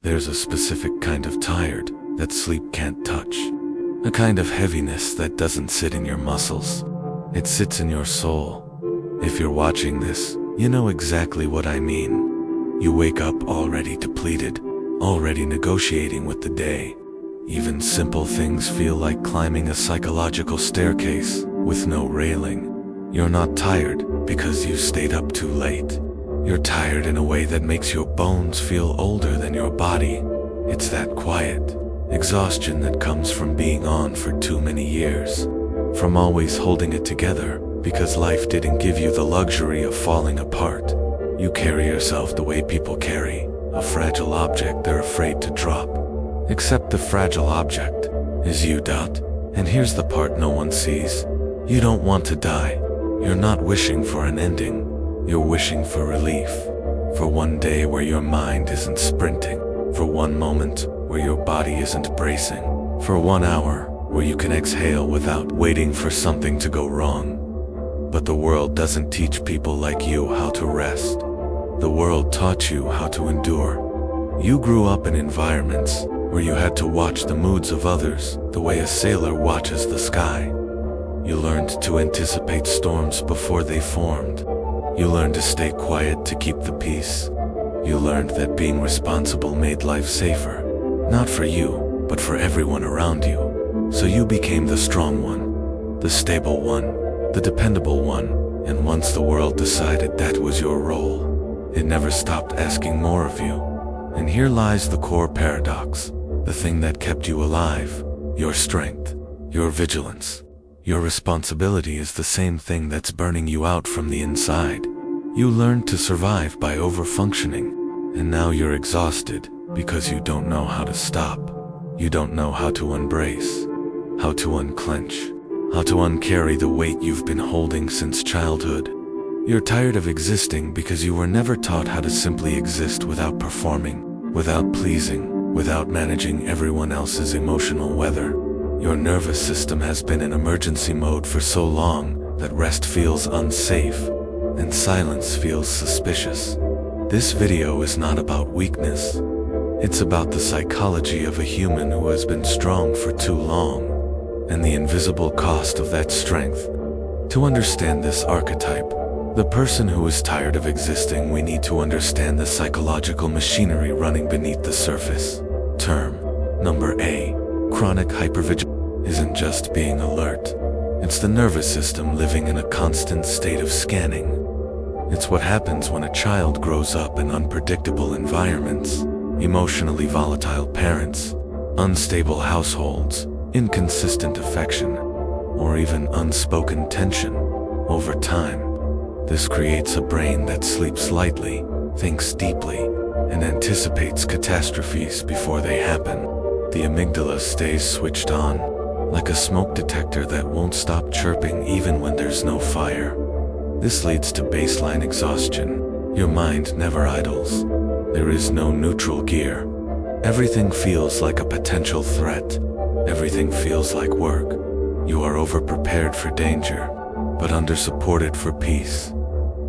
There's a specific kind of tired that sleep can't touch. A kind of heaviness that doesn't sit in your muscles. It sits in your soul. If you're watching this, you know exactly what I mean. You wake up already depleted, already negotiating with the day. Even simple things feel like climbing a psychological staircase with no railing. You're not tired because you stayed up too late. You're tired in a way that makes your bones feel older than your body. It's that quiet exhaustion that comes from being on for too many years, from always holding it together because life didn't give you the luxury of falling apart. You carry yourself the way people carry a fragile object they're afraid to drop. Except the fragile object is you, Dot. And here's the part no one sees. You don't want to die. You're not wishing for an ending. You're wishing for relief. For one day where your mind isn't sprinting. For one moment where your body isn't bracing. For 1 hour where you can exhale without waiting for something to go wrong. But the world doesn't teach people like you how to rest. The world taught you how to endure. You grew up in environments where you had to watch the moods of others the way a sailor watches the sky. You learned to anticipate storms before they formed. You learned to stay quiet to keep the peace. You learned that being responsible made life safer, not for you, but for everyone around you. So you became the strong one, the stable one, the dependable one, and once the world decided that was your role, it never stopped asking more of you. And here lies the core paradox, the thing that kept you alive, your strength, your vigilance. Your responsibility is the same thing that's burning you out from the inside. You learned to survive by over-functioning, and now you're exhausted because you don't know how to stop. You don't know how to embrace, how to unclench, how to uncarry the weight you've been holding since childhood. You're tired of existing because you were never taught how to simply exist without performing, without pleasing, without managing everyone else's emotional weather. Your nervous system has been in emergency mode for so long that rest feels unsafe and silence feels suspicious. This video is not about weakness. It's about the psychology of a human who has been strong for too long and the invisible cost of that strength. To understand this archetype, the person who is tired of existing, we need to understand the psychological machinery running beneath the surface. Term number A. Chronic hypervigilance isn't just being alert. It's the nervous system living in a constant state of scanning. It's what happens when a child grows up in unpredictable environments, emotionally volatile parents, unstable households, inconsistent affection, or even unspoken tension. Over time, this creates a brain that sleeps lightly, thinks deeply, and anticipates catastrophes before they happen. The amygdala stays switched on, like a smoke detector that won't stop chirping even when there's no fire. This leads to baseline exhaustion. Your mind never idles. There is no neutral gear. Everything feels like a potential threat. Everything feels like work. You are overprepared for danger, but undersupported for peace.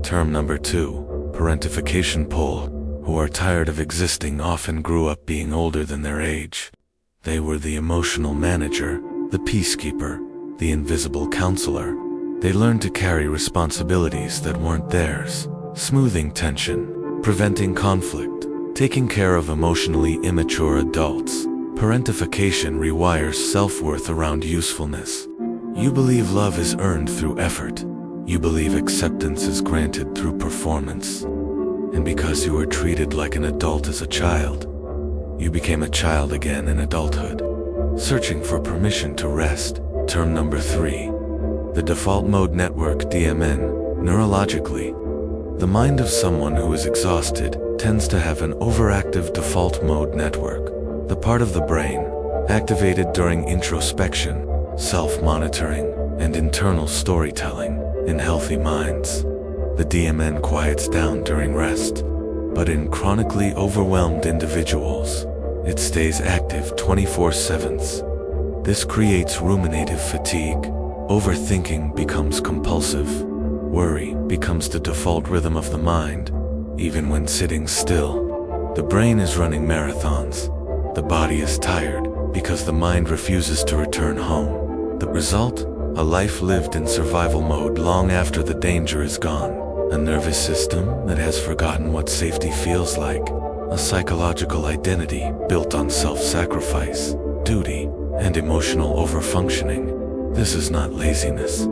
Term number 2, parentification pull. Who are tired of existing often grew up being older than their age. They were the emotional manager, the peacekeeper, the invisible counselor. They learned to carry responsibilities that weren't theirs, smoothing tension, preventing conflict, taking care of emotionally immature adults. Parentification rewires self-worth around usefulness. You believe love is earned through effort. You believe acceptance is granted through performance. And because you were treated like an adult as a child, you became a child again in adulthood, searching for permission to rest. Term number 3. The default mode network, DMN. Neurologically, the mind of someone who is exhausted tends to have an overactive default mode network, the part of the brain activated during introspection, self-monitoring, and internal storytelling. In healthy minds, the DMN quiets down during rest, but in chronically overwhelmed individuals, it stays active 24/7. This creates ruminative fatigue. Overthinking becomes compulsive. Worry becomes the default rhythm of the mind, even when sitting still. The brain is running marathons. The body is tired because the mind refuses to return home. The result? A life lived in survival mode long after the danger is gone. A nervous system that has forgotten what safety feels like. A psychological identity built on self-sacrifice, duty, and emotional overfunctioning. This is not laziness.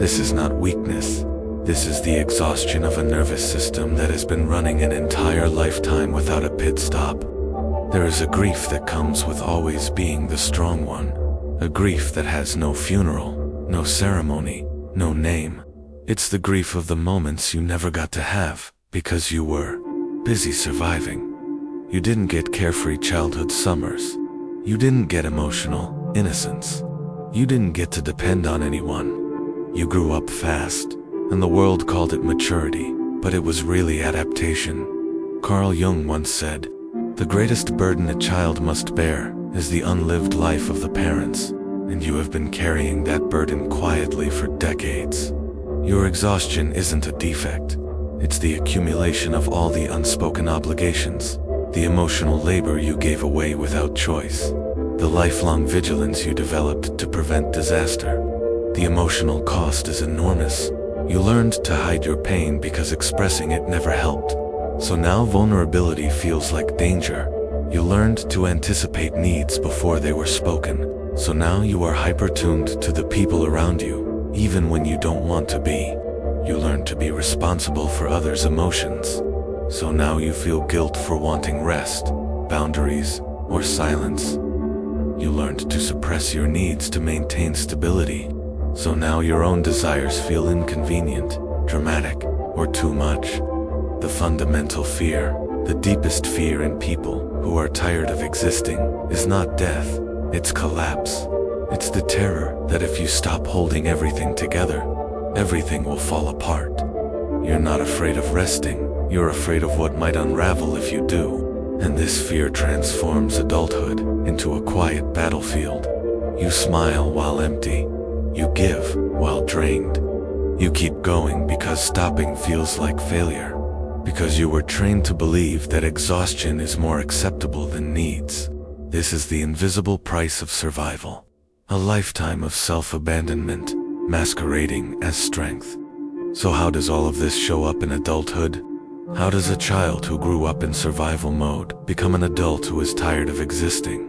This is not weakness. This is the exhaustion of a nervous system that has been running an entire lifetime without a pit stop. There is a grief that comes with always being the strong one. A grief that has no funeral, no ceremony, no name. It's the grief of the moments you never got to have because you were busy surviving. You didn't get carefree childhood summers. You didn't get emotional innocence. You didn't get to depend on anyone. You grew up fast, and the world called it maturity, but it was really adaptation. Carl Jung once said, "The greatest burden a child must bear is the unlived life of the parents, and you have been carrying that burden quietly for decades." Your exhaustion isn't a defect. It's the accumulation of all the unspoken obligations, the emotional labor you gave away without choice, the lifelong vigilance you developed to prevent disaster. The emotional cost is enormous. You learned to hide your pain because expressing it never helped. So now vulnerability feels like danger. You learned to anticipate needs before they were spoken. So now you are hyper-tuned to the people around you, even when you don't want to be. You learn to be responsible for others' emotions. So now you feel guilt for wanting rest, boundaries, or silence. You learned to suppress your needs to maintain stability. So now your own desires feel inconvenient, dramatic, or too much. The fundamental fear, the deepest fear in people who are tired of existing, is not death, it's collapse. It's the terror that if you stop holding everything together, everything will fall apart. You're not afraid of resting, you're afraid of what might unravel if you do. And this fear transforms adulthood into a quiet battlefield. You smile while empty. You give while drained. You keep going because stopping feels like failure. Because you were trained to believe that exhaustion is more acceptable than needs. This is the invisible price of survival. A lifetime of self-abandonment, masquerading as strength. So how does all of this show up in adulthood? How does a child who grew up in survival mode become an adult who is tired of existing?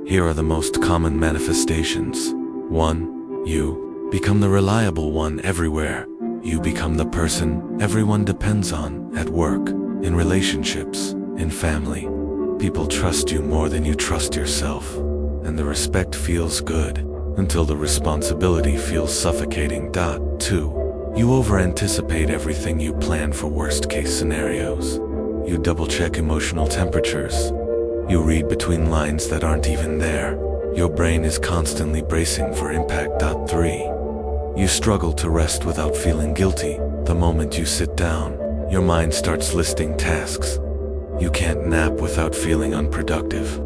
Here are the most common manifestations. 1. You become the reliable one everywhere. You become the person everyone depends on at work, in relationships, in family. People trust you more than you trust yourself. And the respect feels good, until the responsibility feels suffocating. 2. You over-anticipate everything you plan for worst-case scenarios. You double-check emotional temperatures. You read between lines that aren't even there. Your brain is constantly bracing for impact. 3. You struggle to rest without feeling guilty. The moment you sit down, your mind starts listing tasks. You can't nap without feeling unproductive.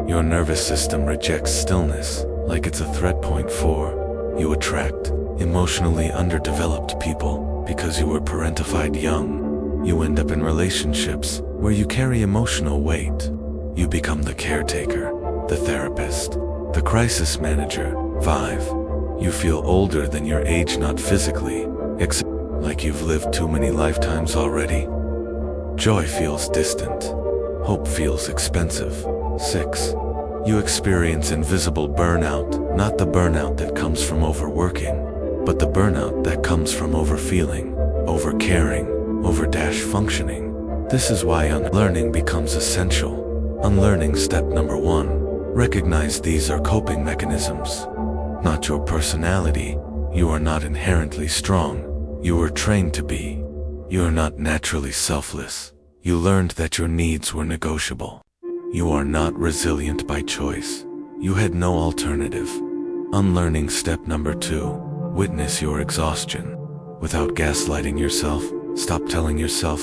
Your nervous system rejects stillness like it's a threat. 4. You attract emotionally underdeveloped people because you were parentified young. You end up in relationships where you carry emotional weight. You become the caretaker, the therapist, the crisis manager. 5. You feel older than your age, not physically, except like you've lived too many lifetimes already. Joy feels distant. Hope feels expensive. 6. You experience invisible burnout, not the burnout that comes from overworking, but the burnout that comes from overfeeling, overcaring, over-functioning. This is why unlearning becomes essential. Unlearning step number 1. Recognize these are coping mechanisms, not your personality. You are not inherently strong. You were trained to be. You are not naturally selfless. You learned that your needs were negotiable. You are not resilient by choice. You had no alternative. Unlearning step number 2. Witness your exhaustion. Without gaslighting yourself, stop telling yourself,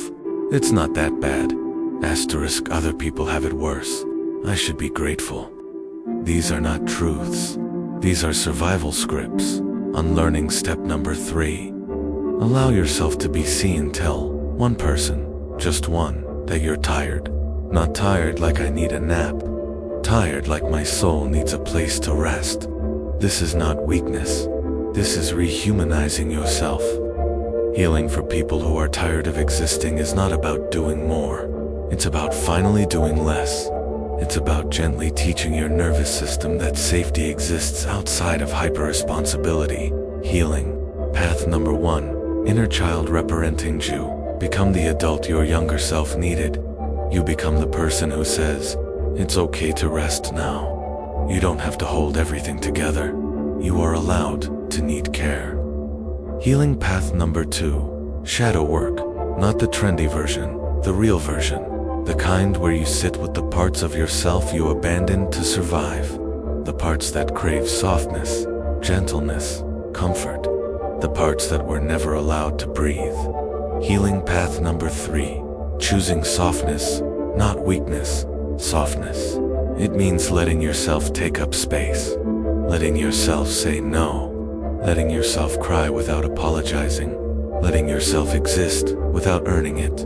"It's not that bad. Asterisk, other people have it worse. I should be grateful." These are not truths. These are survival scripts. Unlearning step number 3. Allow yourself to be seen. Tell one person, just one, that you're tired. Not tired like I need a nap. Tired like my soul needs a place to rest. This is not weakness. This is rehumanizing yourself. Healing for people who are tired of existing is not about doing more. It's about finally doing less. It's about gently teaching your nervous system that safety exists outside of hyper-responsibility. Healing. Path number 1. Inner child reparenting you. Become the adult your younger self needed. You become the person who says, "It's okay to rest now." You don't have to hold everything together. You are allowed to need care. Healing path number 2. Shadow work. Not the trendy version, the real version. The kind where you sit with the parts of yourself you abandoned to survive. The parts that crave softness, gentleness, comfort. The parts that were never allowed to breathe. Healing path number 3. Choosing softness, not weakness, softness. It means letting yourself take up space. Letting yourself say no. Letting yourself cry without apologizing. Letting yourself exist without earning it.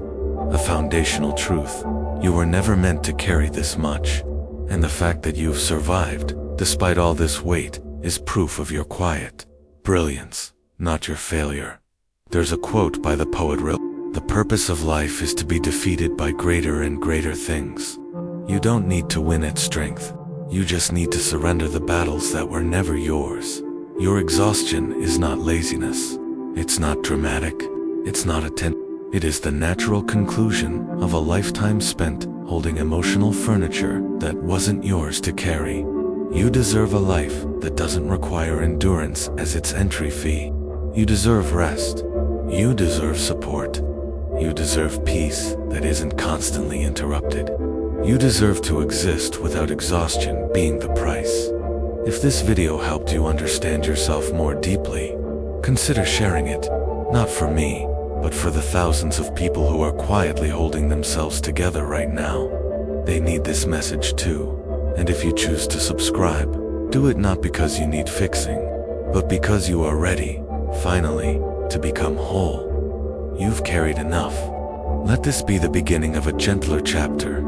A foundational truth. You were never meant to carry this much. And the fact that you've survived, despite all this weight, is proof of your quiet brilliance, not your failure. There's a quote by the poet Rilke. The purpose of life is to be defeated by greater and greater things. You don't need to win at strength. You just need to surrender the battles that were never yours. Your exhaustion is not laziness. It's not dramatic. It's not it is the natural conclusion of a lifetime spent holding emotional furniture that wasn't yours to carry. You deserve a life that doesn't require endurance as its entry fee. You deserve rest. You deserve support. You deserve peace that isn't constantly interrupted. You deserve to exist without exhaustion being the price. If this video helped you understand yourself more deeply, consider sharing it, not for me, but for the thousands of people who are quietly holding themselves together right now. They need this message too. And if you choose to subscribe, do it not because you need fixing, but because you are ready, finally, to become whole. You've carried enough. Let this be the beginning of a gentler chapter.